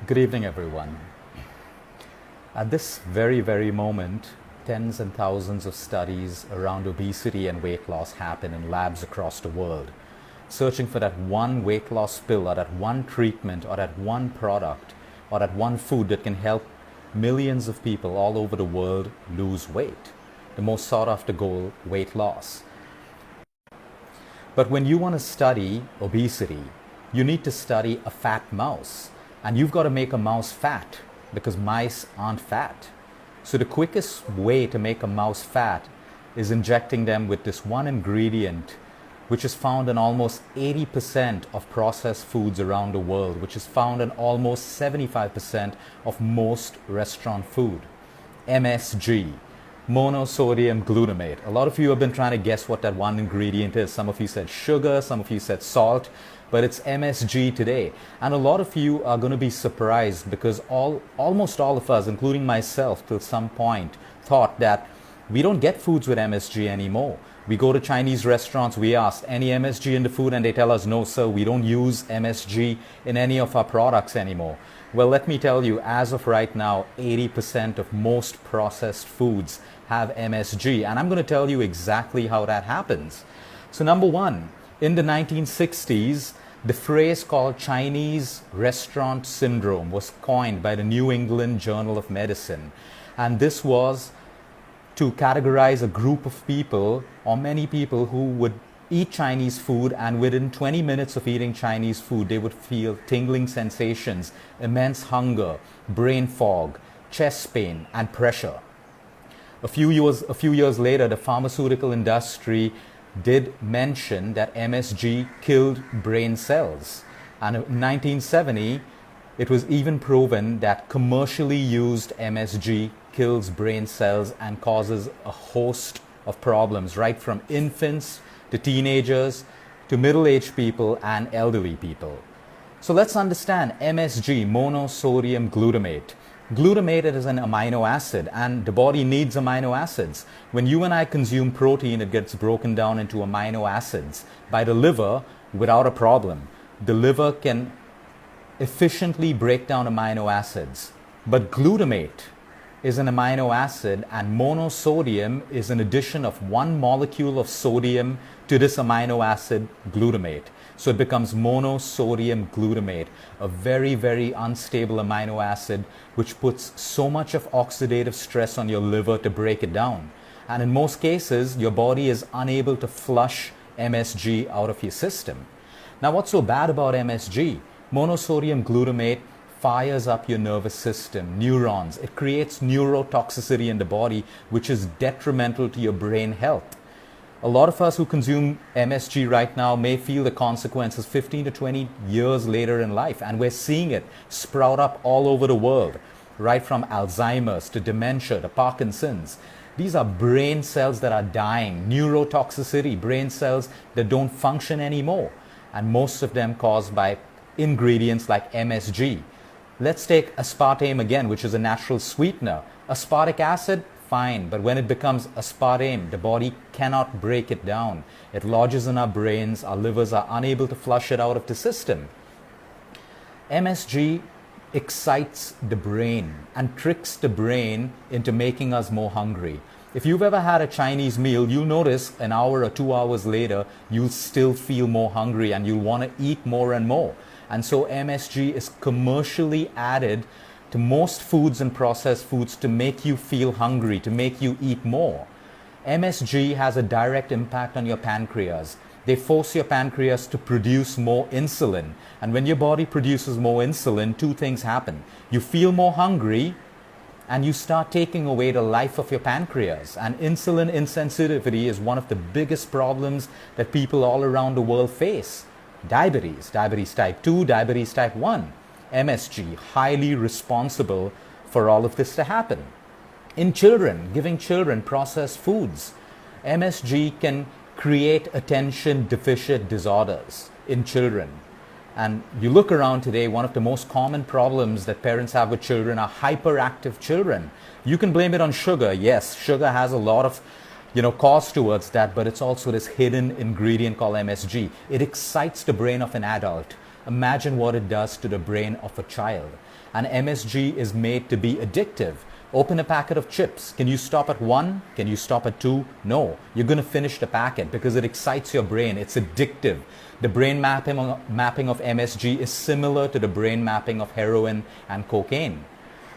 Good evening, everyone. At this very moment, tens and thousands of studies around obesity and weight loss happen in labs across the world, searching for that one weight loss pill or that one treatment or that one product or that one food that can help millions of people all over the world lose weight. The most sought after goal, weight loss. But when you want to study obesity, you need to study a fat mouse. And you've got to make a mouse fat because mice aren't fat. So the quickest way to make a mouse fat is injecting them with this one ingredient which is found in almost 80% of processed foods around the world, which is found in almost 75% of most restaurant food. Msg, Monosodium Glutamate. A lot of you have been trying to guess what that one ingredient is. Some of you said sugar, some of you said salt, but it's MSG today. And a lot of you are going to be surprised because almost all of us, including myself till some point, thought that we don't get foods with MSG anymore. We go to Chinese restaurants, we ask, any MSG in the food? And they tell us, no sir, we don't use MSG in any of our products anymore. Well, let me tell you, as of right now, 80% of most processed foods have MSG. And I'm going to tell you exactly how that happens. So number one, in the 1960s, the phrase called Chinese restaurant syndrome was coined by the New England Journal of Medicine. And this was to categorize a group of people or many people who would eat Chinese food, and within 20 minutes of eating Chinese food, they would feel tingling sensations, immense hunger, brain fog, chest pain, and pressure. A few years later, the pharmaceutical industry did mention that MSG killed brain cells. And in 1970, it was even proven that commercially used MSG kills brain cells and causes a host of problems, right from infants to teenagers to middle-aged people and elderly people. So let's understand MSG, monosodium glutamate. Glutamate is an amino acid, and the body needs amino acids. When you and I consume protein, it gets broken down into amino acids by the liver without a problem. The liver can efficiently break down amino acids. But glutamate is an amino acid, and monosodium is an addition of one molecule of sodium to this amino acid glutamate. So it becomes monosodium glutamate, a very unstable amino acid which puts so much of oxidative stress on your liver to break it down. And in most cases, your body is unable to flush MSG out of your system. Now, what's so bad about MSG? Monosodium glutamate fires up your nervous system, neurons. It creates neurotoxicity in the body, which is detrimental to your brain health. A lot of us who consume MSG right now may feel the consequences 15 to 20 years later in life, and we're seeing it sprout up all over the world, right from Alzheimer's to dementia to Parkinson's. These are brain cells that are dying, neurotoxicity, brain cells that don't function anymore, and most of them caused by ingredients like MSG. Let's take aspartame again, which is a natural sweetener. Aspartic acid, fine, but when it becomes aspartame, the body cannot break it down. It lodges in our brains, our livers are unable to flush it out of the system. MSG excites the brain and tricks the brain into making us more hungry. If you've ever had a Chinese meal, you'll notice an hour or 2 hours later, you'll still feel more hungry and you'll want to eat more and more. And so MSG is commercially added to most foods and processed foods to make you feel hungry, to make you eat more. MSG has a direct impact on your pancreas. They force your pancreas to produce more insulin. And when your body produces more insulin, two things happen. You feel more hungry, and you start taking away the life of your pancreas. And insulin insensitivity is one of the biggest problems that people all around the world face. Diabetes type 2, diabetes type 1. MSG, highly responsible for all of this to happen. In children, giving children processed foods, MSG can create attention deficit disorders in children. And you look around today, one of the most common problems that parents have with children are hyperactive children. You can blame it on sugar. Yes, sugar has a lot of cause towards that, but it's also this hidden ingredient called MSG. It excites the brain of an adult. Imagine what it does to the brain of a child. And MSG is made to be addictive. Open a packet of chips. Can you stop at 1? Can you stop at 2? No. You're going to finish the packet because it excites your brain. It's addictive. The brain mapping of MSG is similar to the brain mapping of heroin and cocaine.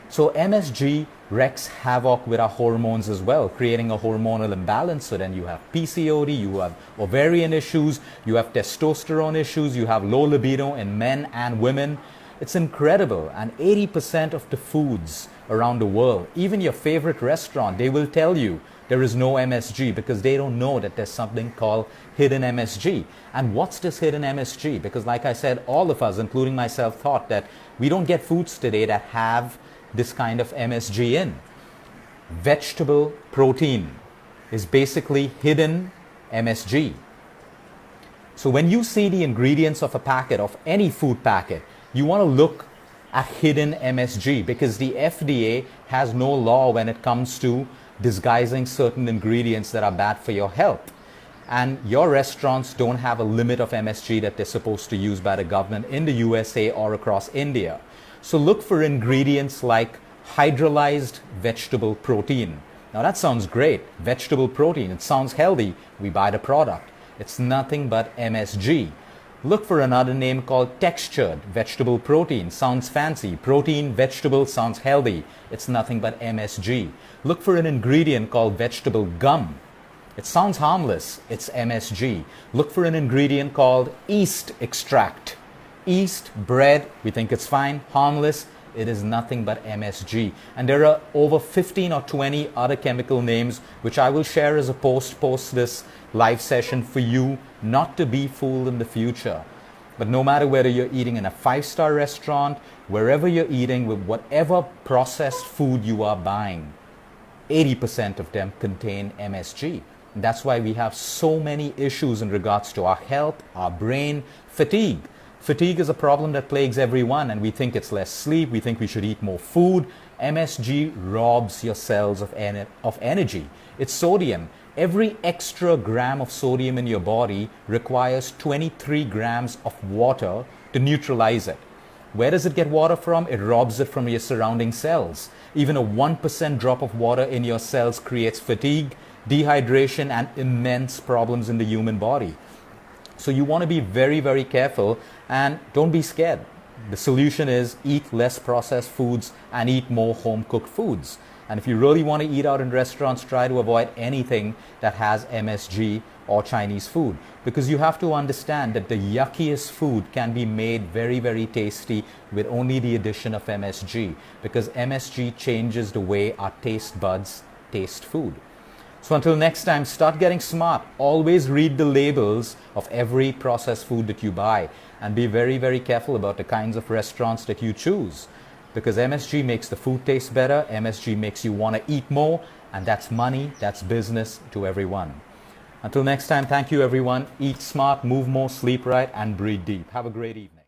So MSG wreaks havoc with our hormones as well, creating a hormonal imbalance. So then you have PCOD, you have ovarian issues, you have testosterone issues, you have low libido in men and women. It's incredible. And 80% of the foods around the world, even your favorite restaurant, they will tell you there is no MSG because they don't know that there's something called hidden MSG. And what's this hidden MSG? Because like I said, all of us, including myself, thought that we don't get foods today that have this kind of MSG in. Vegetable protein is basically hidden MSG. So when you see the ingredients of a packet, of any food packet, you want to look at hidden MSG because the FDA has no law when it comes to disguising certain ingredients that are bad for your health. And your restaurants don't have a limit of MSG that they're supposed to use by the government in the USA or across India. So look for ingredients like hydrolyzed vegetable protein. Now that sounds great. Vegetable protein, it sounds healthy. We buy the product. It's nothing but MSG. Look for another name called textured vegetable protein. Sounds fancy. Protein, vegetable, sounds healthy. It's nothing but MSG. Look for an ingredient called vegetable gum. It sounds harmless. It's MSG. Look for an ingredient called yeast extract. Yeast, bread, we think it's fine, harmless. It is nothing but MSG. And there are over 15 or 20 other chemical names which I will share as a post this live session for you not to be fooled in the future. But no matter whether you're eating in a 5-star restaurant, wherever you're eating, with whatever processed food you are buying, 80% of them contain MSG. And that's why we have so many issues in regards to our health, our brain, fatigue. Fatigue is a problem that plagues everyone, and we think it's less sleep, we think we should eat more food. MSG robs your cells of energy. It's sodium. Every extra gram of sodium in your body requires 23 grams of water to neutralize it. Where does it get water from? It robs it from your surrounding cells. Even a 1% drop of water in your cells creates fatigue, dehydration, and immense problems in the human body. So you want to be very, very careful and don't be scared. The solution is eat less processed foods and eat more home-cooked foods. And if you really want to eat out in restaurants, try to avoid anything that has MSG or Chinese food. Because you have to understand that the yuckiest food can be made very, very tasty with only the addition of MSG. Because MSG changes the way our taste buds taste food. So until next time, start getting smart. Always read the labels of every processed food that you buy and be very, very careful about the kinds of restaurants that you choose. Because MSG makes the food taste better, MSG makes you want to eat more, and that's money, that's business to everyone. Until next time, thank you everyone. Eat smart, move more, sleep right, and breathe deep. Have a great evening.